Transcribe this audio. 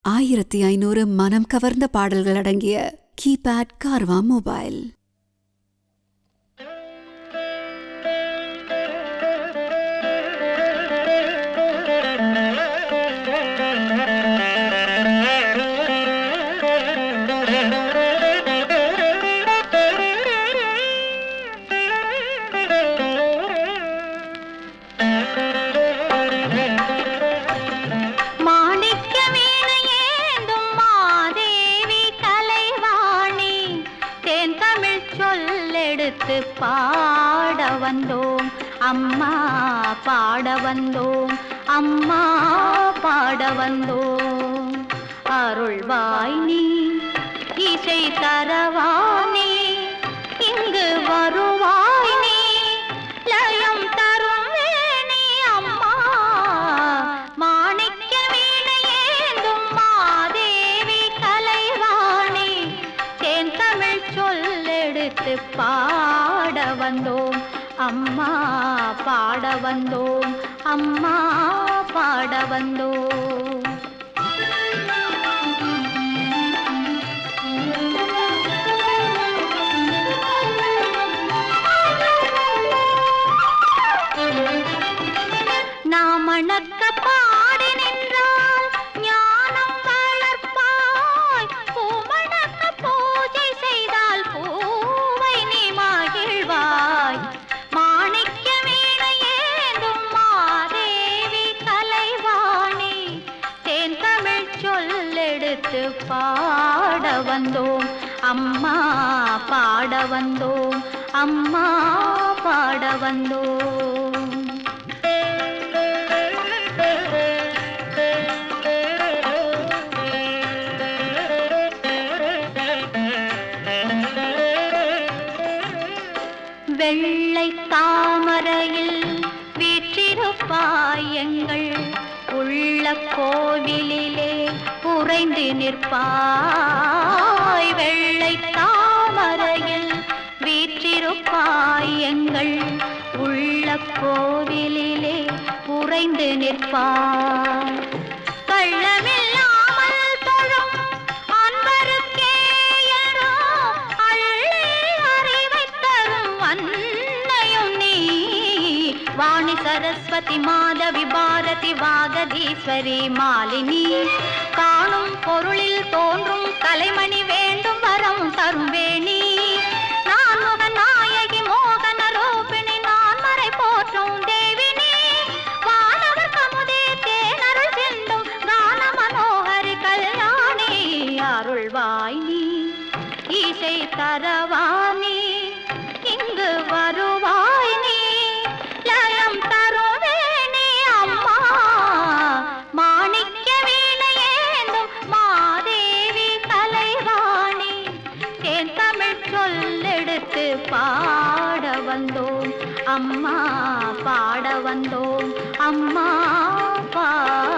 1500 மனம் கவர்ந்த பாடல்கள் அடங்கிய கீபேட் கார்வா மொபைல். பாட வந்தோம் அம்மா, பாட வந்தோம் அம்மா, பாட வந்தோம். அருள்வாய் நீ, இசை தரவானே, இங்கு வருவாய் நீ, லயம் தரும் வேணி அம்மா. மாணிக்க வீணையேந்தும் மாதேவி கலைவாணி, தேன் தமிழ் சொல்லெடுத்து பாட வந்தோம் அம்மா, பாட வந்தோம் அம்மா, பாட வந்தோம். நாம் அணக்க பாடி நின்றால் ஞானம் வளர்ப்பாய், பூமணக்க பூஜை செய்தால் பூவை நீ மகிழ்வாய். மாணிக்க வீணையேந்தும் மாதேவி கலைவாணி, தேன் தமிழ் சொல்லெடுத்து பாட வந்தோம் அம்மா, பாட வந்தோம் அம்மா, பாட வந்தோம். வெள்ளை தாமரையில் வீற்றிருப்பாய், எங்கள் உள்ள கோவிலிலே உறைந்து நிற்பாய். வெள்ளை தாமரையில் வீற்றிருப்பாய், எங்கள் உள்ள கோவிலிலே உறைந்து நிற்பாய். கள்ளமில்லாமல் தொழும் அன்பருக்கே யாரோ அள்ளி அறிவை தரும் அன்னையும் நீ. வாணி சரஸ்வதி மாதவி பாரதி வாகதீஸ்வரி மாலினி, காணும் பொருளில் தோன்றும் கலைமணி, வேண்டும் வரம் தரும் வேணி. நான் முகநாயகி மோகன ரூபிணி, நான் மறை போற்றும் தேவினி. வானவர் கமுதே தேனருள் சிந்தும் கான மனோகரி கல்யாணி. அருள்வாய் நீ, இசை தரவானி, இங்கு வருவாய் நீ, லயம் தருவேணி அம்மா. மாணிக்க வீணையேந்தும் மாதேவி கலைவாணி, தேன் தமிழ் சொல்லெடுத்து பாட வந்தோம் அம்மா, பாட வந்தோம் அம்மா, பாட